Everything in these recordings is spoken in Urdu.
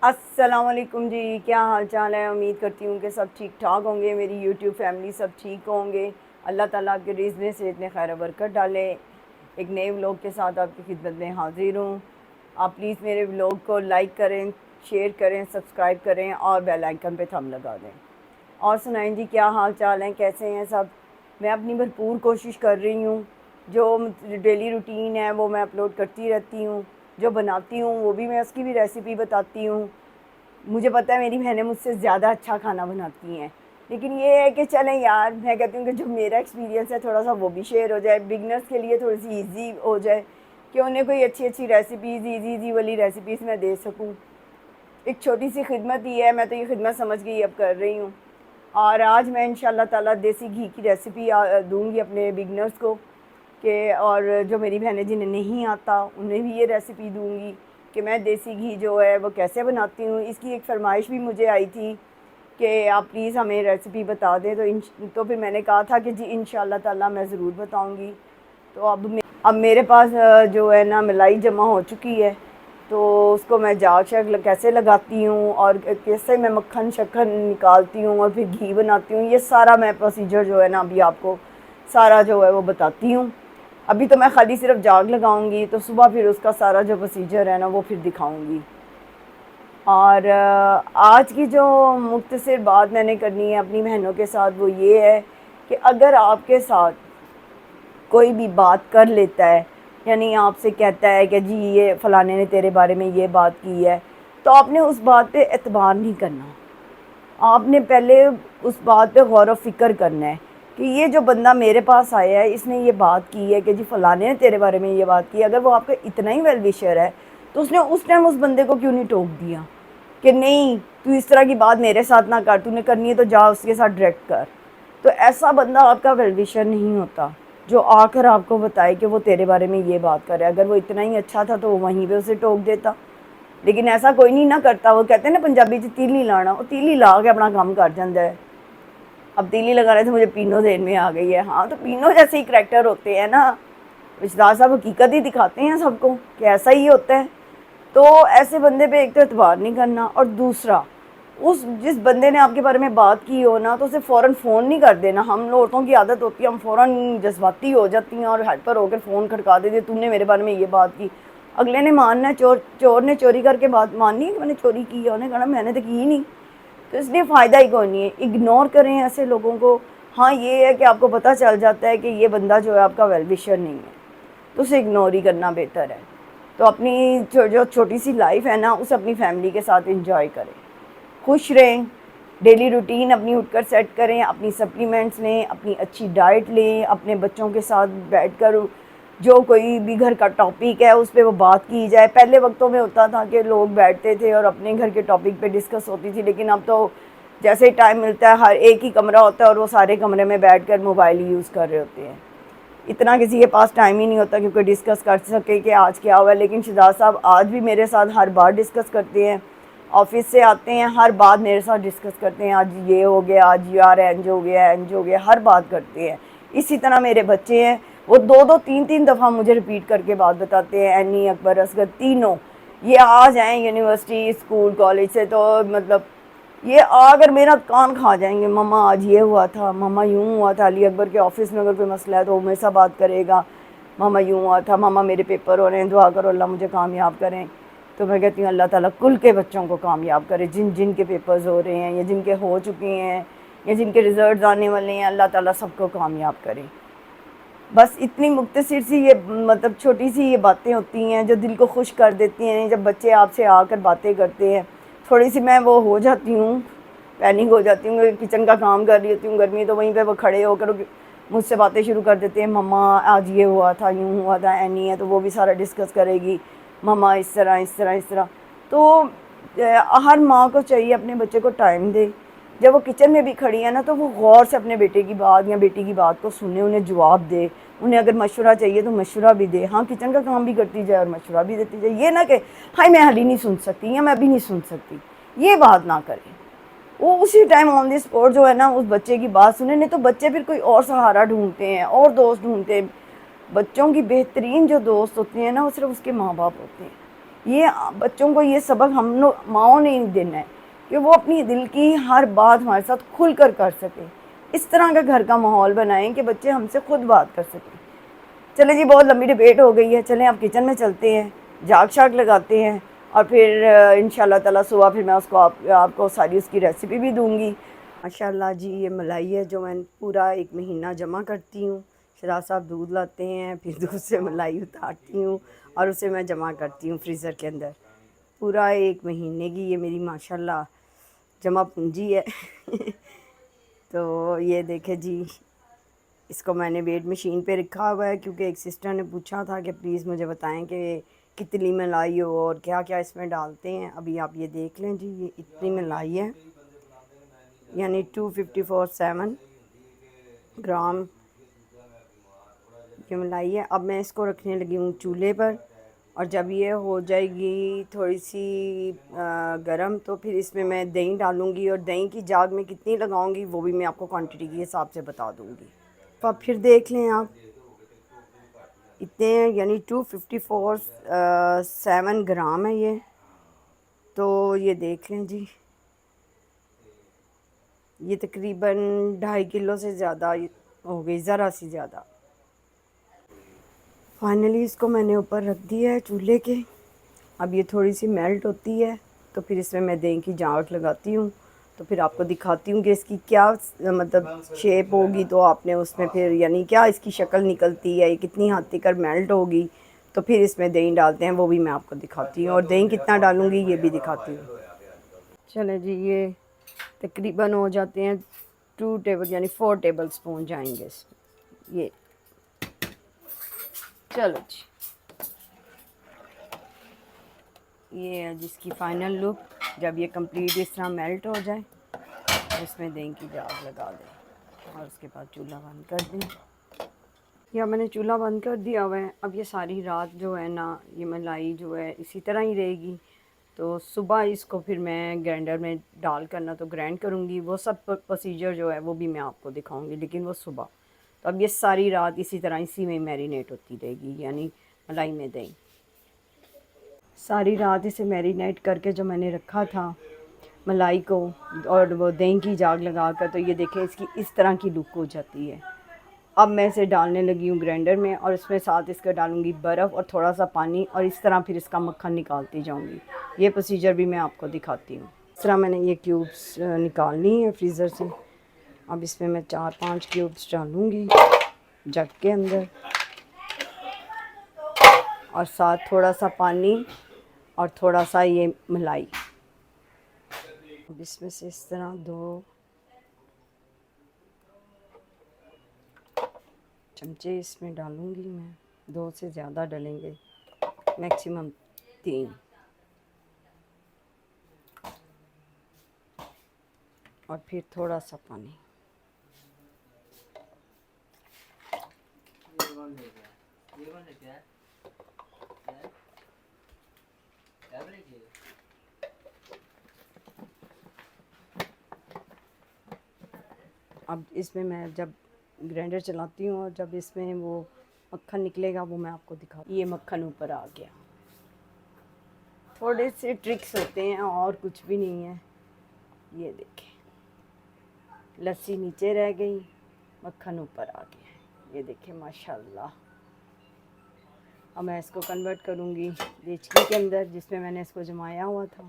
السلام علیکم جی، کیا حال چال ہے؟ امید کرتی ہوں کہ سب ٹھیک ٹھاک ہوں گے، میری یوٹیوب فیملی سب ٹھیک ہوں گے۔ اللہ تعالیٰ آپ کے رزق سے اتنے خیر و برکت ڈالے۔ ایک نئے ولاگ کے ساتھ آپ کی خدمت میں حاضر ہوں۔ آپ پلیز میرے ولاگ کو لائک کریں، شیئر کریں، سبسکرائب کریں اور بیل آئیکن پہ تھم لگا دیں۔ اور سنائیں جی، کیا حال چال ہیں، کیسے ہیں سب؟ میں اپنی بھرپور کوشش کر رہی ہوں، جو ڈیلی روٹین ہے وہ میں اپلوڈ کرتی رہتی ہوں، جو بناتی ہوں وہ بھی میں اس کی بھی ریسیپی بتاتی ہوں۔ مجھے پتہ ہے میری بہنیں مجھ سے زیادہ اچھا کھانا بناتی ہیں، لیکن یہ ہے کہ چلیں یار، میں کہتی ہوں کہ جو میرا ایکسپیرینس ہے تھوڑا سا وہ بھی شیئر ہو جائے، بگنرس کے لیے تھوڑی سی ایزی ہو جائے کہ انہیں کوئی اچھی اچھی ریسیپیز، ایزی والی ریسیپیز میں دے سکوں۔ ایک چھوٹی سی خدمت ہی ہے، میں تو یہ خدمت سمجھ گئی اب کر رہی ہوں۔ اور آج میں انشاءاللہ تعالیٰ دیسی گھی کی ریسیپی دوں گی اپنے بگنرس کو، اور جو میری بہنیں جنہیں نہیں آتا انہیں بھی یہ ریسیپی دوں گی کہ میں دیسی گھی جو ہے وہ کیسے بناتی ہوں۔ اس کی ایک فرمائش بھی مجھے آئی تھی کہ آپ پلیز ہمیں ریسیپی بتا دیں، تو پھر میں نے کہا تھا کہ جی انشاءاللہ تعالیٰ میں ضرور بتاؤں گی۔ تو اب میرے پاس جو ہے نا ملائی جمع ہو چکی ہے، تو اس کو میں جاگ کیسے لگاتی ہوں اور کیسے میں مکھن شکھن نکالتی ہوں اور پھر گھی بناتی ہوں، یہ سارا میں پروسیجر جو ہے نا ابھی آپ کو سارا جو ہے وہ بتاتی ہوں۔ ابھی تو میں خالی صرف جاگ لگاؤں گی، تو صبح پھر اس کا سارا جو پروسیجر ہے نا وہ پھر دکھاؤں گی۔ اور آج کی جو مختصر بات میں نے کرنی ہے اپنی بہنوں کے ساتھ وہ یہ ہے کہ اگر آپ کے ساتھ کوئی بھی بات کر لیتا ہے، یعنی آپ سے کہتا ہے کہ جی یہ فلانے نے تیرے بارے میں یہ بات کی ہے، تو آپ نے اس بات پہ اعتبار نہیں کرنا۔ آپ نے پہلے اس بات پہ غور و فکر کرنا ہے کہ یہ جو بندہ میرے پاس آیا ہے اس نے یہ بات کی ہے کہ جی فلانے نے تیرے بارے میں یہ بات کی ہے۔ اگر وہ آپ کا اتنا ہی ویل وشر ہے تو اس نے اس ٹائم اس بندے کو کیوں نہیں ٹوک دیا کہ نہیں تو اس طرح کی بات میرے ساتھ نہ کر، تو نے کرنی ہے تو جا اس کے ساتھ ڈائریکٹ کر۔ تو ایسا بندہ آپ کا ویل وشر نہیں ہوتا جو آ کر آپ کو بتائے کہ وہ تیرے بارے میں یہ بات کرے۔ اگر وہ اتنا ہی اچھا تھا تو وہ وہیں پہ اسے ٹوک دیتا، لیکن ایسا کوئی نہیں نہ کرتا۔ وہ کہتے ہیں نا پنجابی چ تیلی لانا، وہ تیلی لا کے اپنا کام کر جاتا ہے۔ اب تیلی لگانے سے مجھے پینو ذہن میں آ گئی ہے، ہاں تو پینو جیسے ہی کریکٹر ہوتے ہیں نا، رشتہ صاحب حقیقت ہی دکھاتے ہیں سب کو کہ ایسا ہی ہوتا ہے۔ تو ایسے بندے پہ ایک تو اعتبار نہیں کرنا، اور دوسرا جس بندے نے آپ کے بارے میں بات کی ہو نا تو اسے فوراً فون نہیں کر دینا۔ ہم عورتوں کی عادت ہوتی ہے، ہم فوراً جذباتی ہو جاتی ہیں اور ہائپر ہو کے فون کھڑکا دیتے تم نے میرے بارے میں یہ بات کی۔ اگلے نے ماننا ہے، چور نے چوری کر کے بات ماننی ہے کہ میں نے چوری کی ہے، انہیں کہنا میں نے تو کی ہی نہیں، تو اس لیے فائدہ ہی کوئی نہیں ہے۔ اگنور کریں ایسے لوگوں کو۔ ہاں یہ ہے کہ آپ کو پتہ چل جاتا ہے کہ یہ بندہ جو ہے آپ کا ویل وشر نہیں ہے تو اسے اگنور ہی کرنا بہتر ہے۔ تو اپنی جو چھوٹی سی لائف ہے نا اسے اپنی فیملی کے ساتھ انجوائے کریں، خوش رہیں، ڈیلی روٹین اپنی اٹھ کر سیٹ کریں، اپنی سپلیمنٹس لیں، اپنی اچھی ڈائٹ لیں، اپنے بچوں کے ساتھ بیٹھ کر جو کوئی بھی گھر کا ٹاپک ہے اس پہ وہ بات کی جائے۔ پہلے وقتوں میں ہوتا تھا کہ لوگ بیٹھتے تھے اور اپنے گھر کے ٹاپک پہ ڈسکس ہوتی تھی، لیکن اب تو جیسے ٹائم ملتا ہے ہر ایک ہی کمرہ ہوتا ہے اور وہ سارے کمرے میں بیٹھ کر موبائل یوز کر رہے ہوتے ہیں۔ اتنا کسی کے پاس ٹائم ہی نہیں ہوتا کہ کوئی ڈسکس کر سکے کہ آج کیا ہوا ہے، لیکن شہزاد صاحب آج بھی میرے ساتھ ہر بار ڈسکس کرتے ہیں۔ آفس سے آتے ہیں ہر بات میرے ساتھ ڈسکس کرتے ہیں، آج یہ ہو گیا، آج یار انج ہو گیا، انج ہو گیا، ہر بات کرتے ہیں۔ اسی طرح میرے بچے ہیں، وہ دو دو تین تین دفعہ مجھے ریپیٹ کر کے بات بتاتے ہیں، اینی، اکبر، اصغر تینوں۔ یہ آ جائیں یونیورسٹی اسکول کالج سے تو مطلب یہ آ کر میرا کان کھا جائیں گے، مما آج یہ ہوا تھا، مما یوں ہوا تھا۔ علی اکبر کے آفس میں اگر کوئی مسئلہ ہے تو وہ میرے ساتھ بات کرے گا، مما یوں ہوا تھا، مما میرے پیپر ہو رہے ہیں، دعا کرو اللہ مجھے کامیاب کریں۔ تو میں کہتی ہوں اللہ تعالیٰ کل کے بچوں کو کامیاب کرے، جن کے پیپرز ہو رہے ہیں یا جن کے ہو چکے ہیں یا جن کے رزلٹس آنے والے ہیں، اللہ تعالیٰ سب کو کامیاب کرے۔ بس اتنی مختصر سی یہ مطلب چھوٹی سی یہ باتیں ہوتی ہیں جو دل کو خوش کر دیتی ہیں۔ جب بچے آپ سے آ کر باتیں کرتے ہیں تھوڑی سی میں وہ ہو جاتی ہوں، پینک ہو جاتی ہوں، کچن کا کام کر رہی ہوتی ہوں گرمی، تو وہیں پہ وہ کھڑے ہو کر مجھ سے باتیں شروع کر دیتے ہیں، مما آج یہ ہوا تھا، یوں ہوا تھا، اینی ہے تو وہ بھی سارا ڈسکس کرے گی، مما اس طرح اس طرح اس طرح۔ تو ہر ماں کو چاہیے اپنے بچے کو ٹائم دے، جب وہ کچن میں بھی کھڑی ہے نا تو وہ غور سے اپنے بیٹے کی بات یا بیٹی کی بات کو سنے، انہیں جواب دے، انہیں اگر مشورہ چاہیے تو مشورہ بھی دے، ہاں کچن کا کام بھی کرتی جائے اور مشورہ بھی دیتی جائے۔ یہ نہ کہ ہائی میں حلی نہیں سن سکتی یا میں ابھی نہیں سن سکتی، یہ بات نہ کریں۔ وہ اسی ٹائم آن دی اسپاٹ جو ہے نا اس بچے کی بات سنیں، نہیں تو بچے پھر کوئی اور سہارا ڈھونڈتے ہیں اور دوست ڈھونڈتے ہیں۔ بچوں کی بہترین جو دوست ہوتے ہیں نا وہ صرف اس کے ماں باپ ہوتے ہیں۔ یہ بچوں کو یہ سبق ہم لوگ ماؤں نے ہی دینا ہے کہ وہ اپنی دل کی ہر بات ہمارے ساتھ کھل کر سکیں. اس طرح کا گھر کا ماحول بنائیں کہ بچے ہم سے خود بات کر سکیں. چلے جی بہت لمبی ڈبیٹ ہو گئی ہے، چلیں آپ کچن میں چلتے ہیں، جاگ شاگ لگاتے ہیں، اور پھر انشاءاللہ تعالیٰ صبح پھر میں اس کو آپ کو ساری اس کی ریسیپی بھی دوں گی. ماشاءاللہ جی یہ ملائی ہے جو میں پورا 1 مہینہ جمع کرتی ہوں. شراز صاحب دودھ لاتے ہیں، پھر دودھ سے ملائی اتارتی ہوں اور اسے میں جمع کرتی ہوں فریزر کے اندر. پورا 1 مہینے کی یہ میری ماشاءاللہ جمع پونجی ہے. تو یہ دیکھیں جی، اس کو میں نے ویٹ مشین پہ رکھا ہوا ہے کیونکہ ایک سسٹر نے پوچھا تھا کہ پلیز مجھے بتائیں کہ کتنی ملائی ہو اور کیا کیا اس میں ڈالتے ہیں. ابھی آپ یہ دیکھ لیں جی، یہ اتنی ملائی ہے، یعنی 254.7 گرام یہ ملائی ہے. اب میں اس کو رکھنے لگی ہوں چولہے پر، اور جب یہ ہو جائے گی تھوڑی سی گرم تو پھر اس میں دہی ڈالوں گی، اور دہی کی جاگ میں کتنی لگاؤں گی وہ بھی میں آپ کو کوانٹٹی کے حساب سے بتا دوں گی. تو اب پھر دیکھ لیں آپ اتنے، یعنی 254.7 گرام ہے یہ. تو یہ دیکھ لیں جی، یہ تقریباً 2.5 کلو سے زیادہ ہو گئی، ذرا سی زیادہ. فائنلی اس کو میں نے اوپر رکھ دیا ہے چولہے کے. اب یہ تھوڑی سی میلٹ ہوتی ہے تو پھر اس میں دہی کی جھاگ لگاتی ہوں، تو پھر آپ کو دکھاتی ہوں کہ اس کی کیا مطلب شیپ ہوگی. تو آپ نے اس میں پھر یعنی کیا اس کی شکل نکلتی ہے، کتنی حد تک میلٹ ہوگی. تو پھر اس میں دہی ڈالتے ہیں، وہ بھی میں آپ کو دکھاتی ہوں، اور دہی کتنا ڈالوں گی یہ بھی دکھاتی ہوں. چلیں جی، یہ تقریباً ہو جاتے ہیں 2 ٹیبل یعنی 4 ٹیبل سپون جائیں گے اس میں. یہ چلو جی، یہ ہے جس کی فائنل لک. جب یہ کمپلیٹ اس طرح میلٹ ہو جائے اس میں دہی کی جاگ لگا دیں اور اس کے بعد چولہا بند کر دیں. یا میں نے چولہا بند کر دیا ہوا ہے. اب یہ ساری رات جو ہے نا، یہ ملائی جو ہے اسی طرح ہی رہے گی. تو صبح اس کو پھر میں گرینڈر میں ڈال کرنا تو گرینڈ کروں گی. وہ سب پروسیجر جو ہے وہ بھی میں آپ کو دکھاؤں گی، لیکن وہ صبح. تو اب یہ ساری رات اسی طرح اسی میں میرینیٹ ہوتی رہے گی، یعنی ملائی میں دہی. ساری رات اسے میرینیٹ کر کے جو میں نے رکھا تھا ملائی کو اور وہ دہی کی جاگ لگا کر، تو یہ دیکھیں اس کی اس طرح کی لک ہو جاتی ہے. اب میں اسے ڈالنے لگی ہوں گرینڈر میں، اور اس میں ساتھ اس کا ڈالوں گی برف اور تھوڑا سا پانی، اور اس طرح پھر اس کا مکھن نکالتی جاؤں گی. یہ پروسیجر بھی میں آپ کو دکھاتی ہوں. اس طرح میں نے یہ کیوبس نکالنی ہے فریزر سے. اب اس میں 4-5 کیوبس ڈالوں گی جگ کے اندر، اور ساتھ تھوڑا سا پانی اور تھوڑا سا یہ ملائی. اب اس میں سے اس طرح 2 چمچے اس میں ڈالوں گی میں. 2 سے زیادہ ڈلیں گے، میکسیمم 3. اور پھر تھوڑا سا پانی. اب اس میں جب گرینڈر چلاتی ہوں اور جب اس میں وہ مکھن نکلے گا وہ میں آپ کو دکھاؤں. یہ مکھن اوپر آ گیا. تھوڑے سے ٹرکس ہوتے ہیں اور کچھ بھی نہیں ہے. یہ دیکھیں، لسی نیچے رہ گئی، مکھن اوپر آ گیا. یہ دیکھیں ماشاءاللہ. اب میں اس کو کنورٹ کروں گی دیچکی کے اندر جس میں نے اس کو جمایا ہوا تھا.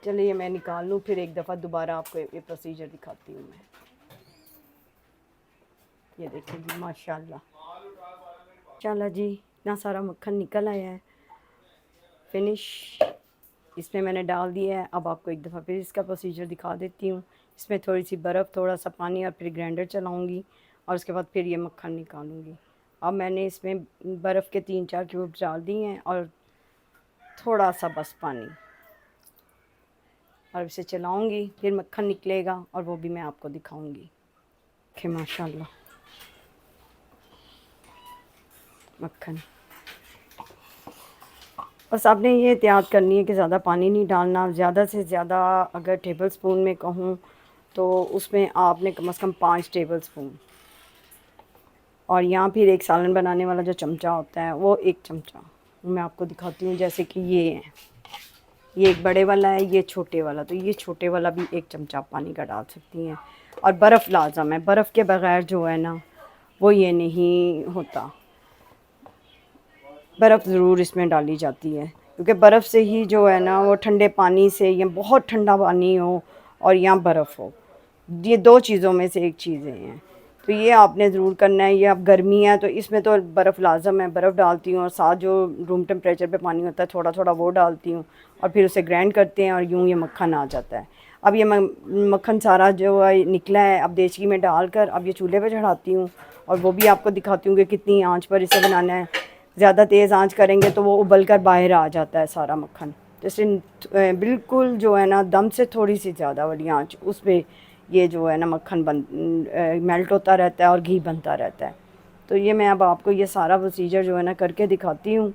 چلیے میں نکال لوں، پھر ایک دفعہ دوبارہ آپ کو یہ پروسیجر دکھاتی ہوں میں. یہ دیکھیں جی ماشاءاللہ. چلو جی، اتنا سارا مکھن نکل آیا ہے. فنش اس میں نے ڈال دیا ہے. اب آپ کو ایک دفعہ پھر اس کا پروسیجر دکھا دیتی ہوں. اس میں تھوڑی سی برف، تھوڑا سا پانی، اور پھر گرینڈر چلاؤں گی، اور اس کے بعد پھر یہ مکھن نکالوں گی. اب میں نے اس میں برف کے 3-4 کیوب ڈال دی ہیں اور تھوڑا سا بس پانی، اور اسے چلاؤں گی. پھر مکھن نکلے گا اور وہ بھی میں آپ کو دکھاؤں گی. کہ ماشاءاللہ مکھن. بس آپ نے یہ احتیاط کرنی ہے کہ زیادہ پانی نہیں ڈالنا. زیادہ سے زیادہ اگر ٹیبل سپون میں کہوں تو اس میں آپ نے کم از کم 5 ٹیبل اسپون، اور یہاں پھر ایک سالن بنانے والا جو چمچہ ہوتا ہے وہ 1 چمچہ، میں آپ کو دکھاتی ہوں، جیسے کہ یہ ہے، یہ ایک بڑے والا ہے، یہ چھوٹے والا، تو یہ چھوٹے والا بھی 1 چمچہ آپ پانی کا ڈال سکتی ہیں۔ اور برف لازم ہے، برف کے بغیر جو ہے نا وہ یہ نہیں ہوتا، برف ضرور اس میں ڈالی جاتی ہے، کیونکہ برف سے ہی جو ہے نا وہ ٹھنڈے پانی سے، یا بہت ٹھنڈا پانی ہو اور یہاں برف ہو، یہ 2 چیزوں میں سے ایک چیزیں ہیں، تو یہ آپ نے ضرور کرنا ہے۔ یہ اب گرمی ہے تو اس میں تو برف لازم ہے، برف ڈالتی ہوں، اور ساتھ جو روم ٹمپریچر پہ پانی ہوتا ہے تھوڑا تھوڑا وہ ڈالتی ہوں، اور پھر اسے گرائنڈ کرتے ہیں، اور یوں یہ مکھن آ جاتا ہے۔ اب یہ مکھن سارا جو ہے نکلا ہے، اب دیچکی میں ڈال کر اب یہ چولہے پہ چڑھاتی ہوں، اور وہ بھی آپ کو دکھاتی ہوں کہ کتنی آنچ پر اسے بنانا ہے۔ زیادہ تیز آنچ کریں گے تو وہ ابل کر باہر آ جاتا ہے سارا مکھن، جیسے بالکل جو ہے نا دم سے تھوڑی سی زیادہ والی آنچ، اس پہ یہ جو ہے نا مکھن میلٹ ہوتا رہتا ہے اور گھی بنتا رہتا ہے۔ تو یہ میں اب آپ کو یہ سارا پروسیجر جو ہے نا کر کے دکھاتی ہوں۔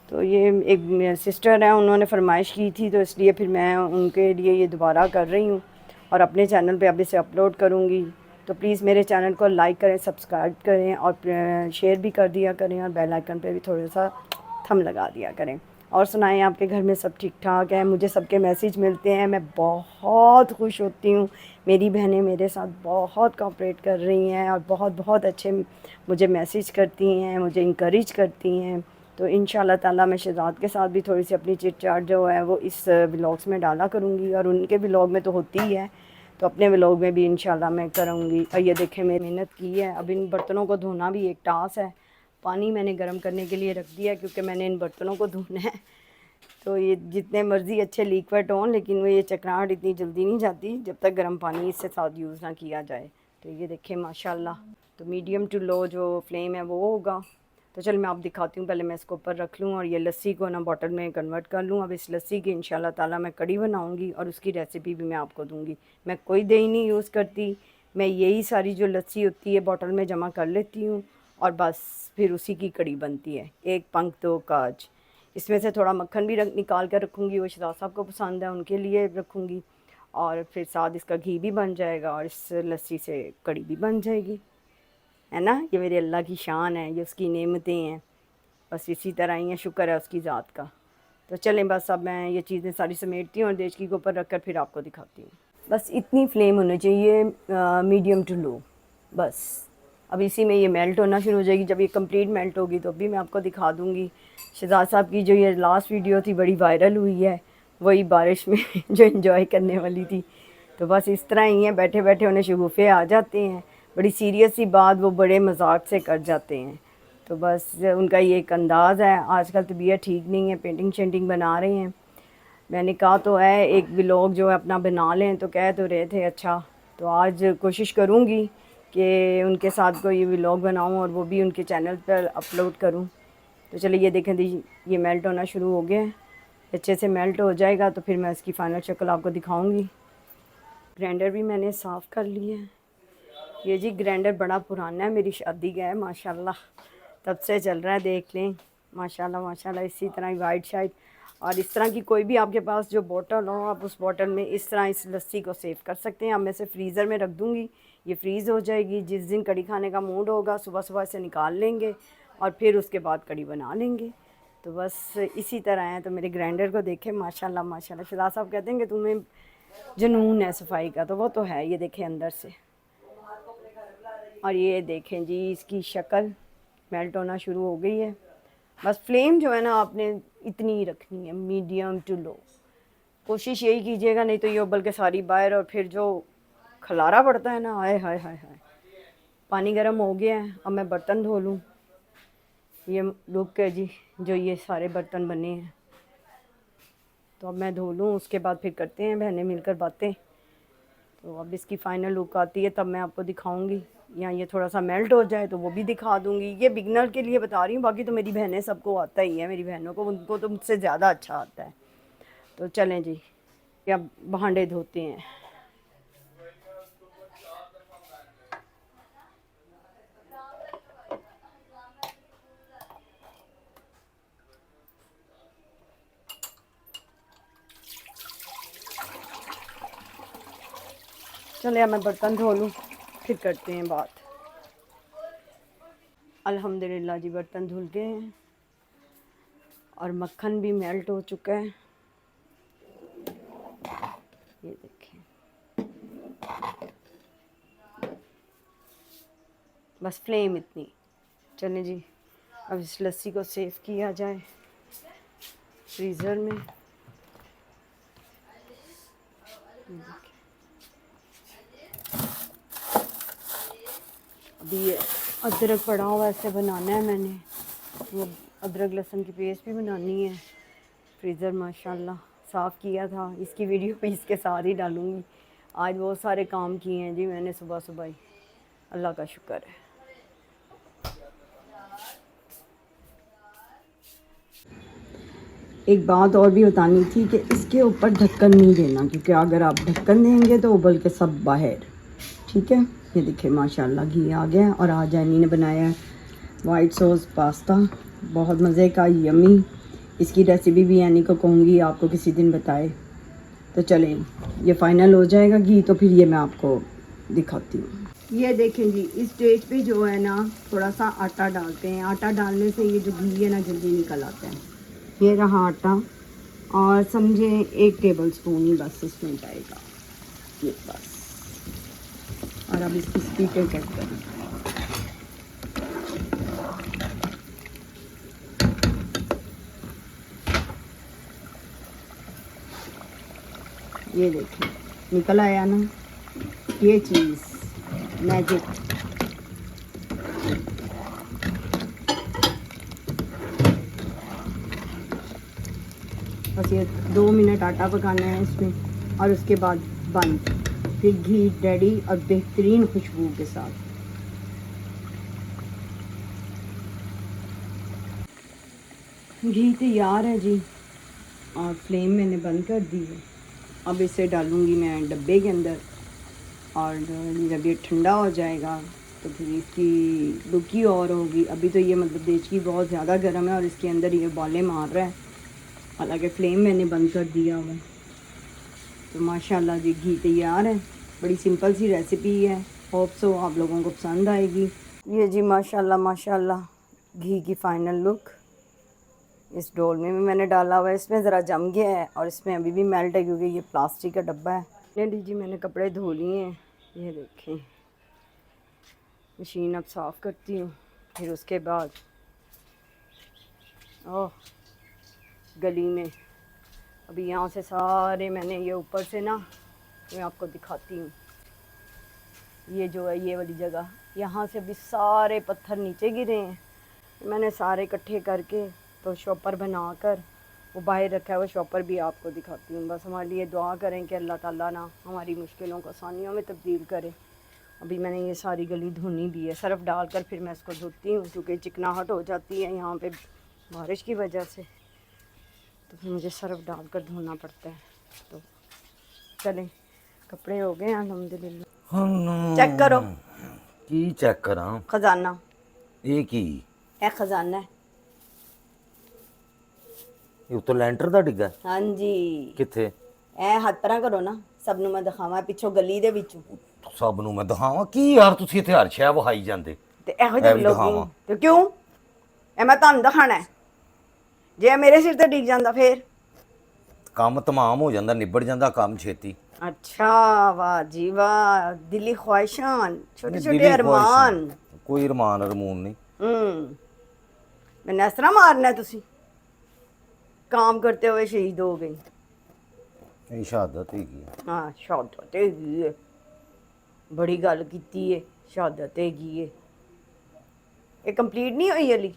تو یہ ایک سسٹر ہیں، انہوں نے فرمائش کی تھی، تو اس لیے پھر میں ان کے لیے یہ دوبارہ کر رہی ہوں، اور اپنے چینل پہ اب اسے اپلوڈ کروں گی۔ تو پلیز میرے چینل کو لائک کریں، سبسکرائب کریں، اور شیئر بھی کر دیا کریں، اور بیل آئیکن پہ بھی تھوڑا سا تھم لگا دیا کریں۔ اور سنائیں آپ کے گھر میں سب ٹھیک ٹھاک ہیں؟ مجھے سب کے میسیج ملتے ہیں، میں بہت خوش ہوتی ہوں، میری بہنیں میرے ساتھ بہت کوآپریٹ کر رہی ہیں، اور بہت بہت اچھے مجھے میسیج کرتی ہیں، مجھے انکریج کرتی ہیں۔ تو انشاءاللہ تعالیٰ میں شہزاد کے ساتھ بھی تھوڑی سی اپنی چٹ چاٹ جو ہے وہ اس ولاگس میں ڈالا کروں گی، اور ان کے ولاگ میں تو ہوتی ہی ہے، تو اپنے ولاگ میں بھی انشاءاللہ میں کروں گی۔ اور یہ دیکھیں میں محنت کی ہے، اب ان برتنوں کو دھونا بھی ایک ٹاسک ہے۔ پانی میں نے گرم کرنے کے لیے رکھ دیا کیونکہ میں نے ان برتنوں کو دھونا ہے، تو یہ جتنے مرضی اچھے لیکوڈ ہوں لیکن وہ یہ چکناہٹ اتنی جلدی نہیں جاتی جب تک گرم پانی اس سے ساتھ یوز نہ کیا جائے۔ تو یہ دیکھیں ماشاءاللہ، تو میڈیم ٹو لو جو فلیم ہے وہ ہوگا۔ تو چل میں آپ دکھاتی ہوں، پہلے میں اس کو اوپر رکھ لوں اور یہ لسی کو نا بوٹل میں کنورٹ کر لوں۔ اب اس لسی کی انشاءاللہ تعالیٰ میں کڑی بناؤں گی، اور اس کی ریسیپی بھی میں آپ کو دوں گی۔ میں کوئی دہی نہیں یوز کرتی، میں یہی ساری جو لسی ہوتی ہے بوٹل میں جمع کر لیتی ہوں، اور بس پھر اسی کی کڑی بنتی ہے، 1 پنکھ 2 کاج۔ اس میں سے تھوڑا مکھن بھی نکال کر رکھوں گی، وہ شہزاد صاحب کو پسند ہے ان کے لیے رکھوں گی، اور پھر ساتھ اس کا گھی بھی بن جائے گا، اور اس لسی سے کڑی بھی بن جائے گی، ہے نا۔ یہ میرے اللہ کی شان ہے، یہ اس کی نعمتیں ہیں، بس اسی طرح ہی ہے، شکر ہے اس کی ذات کا۔ تو چلیں بس اب میں یہ چیزیں ساری سمیٹتی ہوں، اور دیچکی کے اوپر رکھ کر پھر آپ کو دکھاتی ہوں۔ بس اتنی فلیم ہونا چاہیے، میڈیم ٹو لو، بس۔ اب اسی میں یہ میلٹ ہونا شروع ہو جائے گی، جب یہ کمپلیٹ میلٹ ہوگی تو بھی میں آپ کو دکھا دوں گی۔ شہزاد صاحب کی جو یہ لاسٹ ویڈیو تھی بڑی وائرل ہوئی ہے، وہی بارش میں جو انجوائے کرنے والی تھی، تو بس اس طرح ہی ہیں، بیٹھے بیٹھے انہیں شگوفے آ جاتے ہیں، بڑی سیریس سی بات وہ بڑے مذاق سے کر جاتے ہیں، تو بس ان کا یہ ایک انداز ہے۔ آج کل طبیعت ٹھیک نہیں ہے، پینٹنگ شینٹنگ بنا رہے ہیں، میں نے کہا تو ہے ایک ولاگ جو ہے اپنا بنا لیں، تو کہہ تو رہے تھے اچھا، تو آج کوشش کروں گی کہ ان کے ساتھ کوئی ولاگ بناؤں اور وہ بھی ان کے چینل پر اپلوڈ کروں۔ تو چلیے یہ دیکھیں یہ میلٹ ہونا شروع ہو گیا ہے، اچھے سے میلٹ ہو جائے گا تو پھر میں اس کی فائنل شکل آپ کو دکھاؤں گی۔ گرینڈر بھی میں نے صاف کر لیا ہے، یہ جی گرینڈر بڑا پرانا ہے، میری شادی کا ہے ماشاءاللہ، تب سے چل رہا ہے، دیکھ لیں ماشاءاللہ ماشاءاللہ۔ اسی طرح وائٹ شائٹ، اور اس طرح کی کوئی بھی آپ کے پاس جو بوٹل ہو، آپ اس بوٹل میں اس طرح اس لسی کو سیو کر سکتے ہیں۔ اب میں اسے فریزر میں رکھ دوں گی، یہ فریز ہو جائے گی، جس دن کڑی کھانے کا موڈ ہوگا صبح صبح اسے نکال لیں گے، اور پھر اس کے بعد کڑی بنا لیں گے۔ تو بس اسی طرح ہے۔ تو میرے گرینڈر کو دیکھیں ماشاءاللہ ماشاءاللہ، شہزاد صاحب کہتے ہیں کہ تمہیں جنون ہے صفائی کا، تو وہ تو ہے، یہ دیکھیں اندر سے، اور یہ دیکھیں جی اس کی شکل میلٹ ہونا شروع ہو گئی ہے۔ بس فلیم جو ہے نا آپ نے اتنی ہی رکھنی ہے، میڈیم ٹو لو، کوشش یہی کیجیے گا، نہیں تو یہ ابل کے ساری باہر، اور پھر جو کھلارا پڑتا ہے نا، ہائے ہائے ہائے ہائے۔ پانی گرم ہو گیا ہے، اب میں برتن دھو لوں۔ یہ لک ہے جی جو یہ سارے برتن بنے ہیں، تو اب میں دھو لوں، اس کے بعد پھر کرتے ہیں بہنیں مل کر باتیں۔ تو اب اس کی فائنل لک آتی ہے تب میں آپ کو دکھاؤں گی، یا یہ تھوڑا سا میلٹ ہو جائے تو وہ بھی دکھا دوں گی۔ یہ بگنر کے لیے بتا رہی ہوں، باقی تو میری بہنیں سب کو آتا ہی ہے، میری بہنوں کو، ان کو تو مجھ سے زیادہ اچھا آتا ہے۔ تو چلیں جی اب بھانڈے دھوتے ہیں۔ چلے اب میں برتن دھو لوں پھر کرتے ہیں بات. الحمدللہ جی برتن دھل گئے ہیں اور مکھن بھی میلٹ ہو چکا ہے. یہ دیکھیں بس فلیم اتنی. چلیں جی اب اس لسی کو سیو کیا جائے فریزر میں. ابھی یہ ادرک پڑا ہوا ایسے بنانا ہے میں نے. وہ ادرک لہسن کی پیسٹ بھی بنانی ہے. فریزر ماشاءاللہ صاف کیا تھا. اس کی ویڈیو بھی اس کے ساتھ ہی ڈالوں گی. آج بہت سارے کام کیے ہیں جی میں نے صبح صبح ہی. اللہ کا شکر ہے. ایک بات اور بھی بتانی تھی کہ اس کے اوپر ڈھکن نہیں دینا کیونکہ اگر آپ ڈھکن دیں گے تو ابل کے سب باہر. ٹھیک ہے. یہ دیکھیں ماشاءاللہ گھی آ گیا اور آج اینی نے بنایا ہے وائٹ سوس پاستا بہت مزے کا یمی. اس کی ریسیپی بھی اینی کو کہوں گی آپ کو کسی دن بتائے. تو چلیں یہ فائنل ہو جائے گا گھی تو پھر یہ میں آپ کو دکھاتی ہوں. یہ دیکھیں جی اس اسٹیج پہ جو ہے نا تھوڑا سا آٹا ڈالتے ہیں. آٹا ڈالنے سے یہ جو گھی ہے نا جلدی نکل آتا ہے. یہ رہا آٹا اور سمجھیں 1 ٹیبل سپون ہی بس اس میں جائے گا. یہ بس. اور اب اس کی اسپیڈیں کرتے ہیں. یہ دیکھیں نکل آیا نا یہ چیز میجک. بس یہ 2 منٹ آٹا پکانا ہے اس میں اور اس کے بعد بند. پھر گھی ریڈی اور بہترین خوشبو کے ساتھ. گھی تیار ہے جی اور فلیم میں نے بند کر دی ہے. اب اسے ڈالوں گی میں ڈبے کے اندر اور جب یہ ٹھنڈا ہو جائے گا تو پھر اس کی لک ہی اور ہوگی. ابھی تو یہ مطلب دیچکی بہت زیادہ گرم ہے اور اس کے اندر یہ بالیں مار رہا ہے. حالانکہ فلیم میں نے بند کر دیا ہوا. تو ماشاءاللہ جی گھی تیار ہے. بڑی سمپل سی ریسیپی ہے. ہوپ سو آپ لوگوں کو پسند آئے گی. یہ جی ماشاءاللہ ماشاءاللہ گھی کی فائنل لک. اس ڈول میں بھی میں نے ڈالا ہوا ہے. اس میں ذرا جم گیا ہے اور اس میں ابھی بھی میلٹ ہے کیونکہ یہ پلاسٹک کا ڈبہ ہے. نہیں جی میں نے کپڑے دھو لیے ہیں. یہ دیکھیں مشین اب صاف کرتی ہوں. پھر اس کے بعد گلی میں ابھی یہاں سے سارے میں نے یہ اوپر سے نا میں آپ کو دکھاتی ہوں. یہ جو ہے یہ والی جگہ یہاں سے ابھی سارے پتھر نیچے گرے ہیں. میں نے سارے اکٹھے کر کے تو شاپر بنا کر وہ باہر رکھا ہے. وہ شاپر بھی آپ کو دکھاتی ہوں. بس ہمارے لیے دعا کریں کہ اللہ تعالیٰ نا ہماری مشکلوں کو آسانیوں میں تبدیل کرے. ابھی میں نے یہ ساری گلی دھونی بھی ہے. سرف ڈال کر پھر میں اس کو دھوتی ہوں کیونکہ چکناہٹ ہو جاتی ہے یہاں پہ بارش کی وجہ سے. تو پھر مجھے سرف ڈال کر دھونا پڑتا ہے. تو چلیں کپڑے ہو گئے الحمدللہ. چیک کرو کی چیک کراں خزانہ. یہ کی اے خزانہ ہے. یہ تو لینٹر دا ڈگا ہاں جی کتھے اے ہاتھ پرا کرو نا سب نو میں دکھاواں پچھوں گلی دے وچوں. سب نو میں دکھاواں کی یار تسی اتنے ہر شے وہائی جاندے. تے ایہو جے ولاگنگ تے کیوں اے میں تانوں دکھانا ہے. جے میرے سر تے ڈگ جاندا پھر کام تمام ہو جاندہ نبڑ جاندہ کام چھیتی. اچھا واہ جی واہ دلی خواہشاں چھوٹے چھوٹے دلی خواہشاں ارمان. کوئی ارمان ارمون نہیں. میں اس طرح مارنا ہے تسی کام کرتے ہوئے شہید ہو گئی. یہ شہادت ہی کی ہاں شہادت ہیگی ہے. بڑی گل کیتی ہے شہادت ہیگی ہے. یہ کمپلیٹ نہیں ہوئی علی.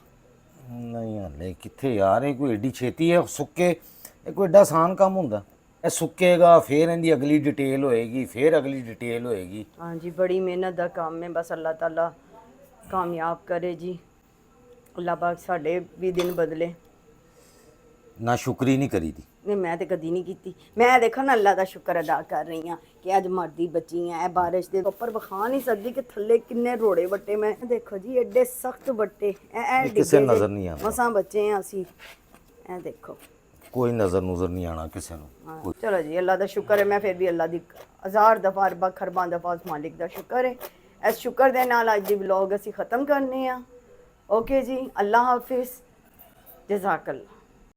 نہیں ہلے کتنے یار یہ کوئی ایڈی چھیتی ہے سکے یہ کوئی ایڈا آسان کام ہوندا. یہ سکے گا پھر اندی اگلی ڈیٹیل ہوئے گی پھر اگلی ڈیٹیل ہوئے گی. ہاں جی بڑی محنت دا کام ہے. بس اللہ تعالیٰ کامیاب کرے جی. اللہ پاک ساڈے بھی دن بدلے. نہ شکری نہیں کری دی. نہیں میں تو کدی نہیں کیتی. میں دیکھو نا اللہ کا شکر ادا کر رہی ہاں کہ اج مردی بچی ہیں. بارش دے اوپر بخا نہیں سکتی کہ تھلے کنے روڑے وٹے. میں دیکھو جی ایڈے سخت وٹے اے کسے ڈگے نظر نہیں آتا. مساں بچے ہیں اسی. اے دیکھو ਕੋਈ ਨਜ਼ਰ ਨੁਜ਼ਰ ਨਹੀਂ ਆਣਾ ਕਿਸੇ ਨੂੰ। ਹਾਂ, ਚਲੋ ਜੀ ਅੱਲਾ ਦਾ ਸ਼ੁਕਰ ਹੈ, ਮੈਂ ਫਿਰ ਵੀ ਅੱਲਾ ਦੀ ਹਜ਼ਾਰ ਦਫਾ ਅਰਬਾ ਖਰਬਾਂ ਦਫਾ ਉਸ ਮਾਲਿਕ ਦਾ ਸ਼ੁਕਰ ਹੈ। ਇਸ ਸ਼ੁਕਰ ਦੇ ਨਾਲ ਅੱਜ ਦੀ ਵਲੌਗ ਅਸੀਂ ਖਤਮ ਕਰਨੇ ਆ। ਓਕੇ ਜੀ, ਅੱਲਾ ਹਾਫਿਜ਼, ਜਜ਼ਾਕੱਲਾ।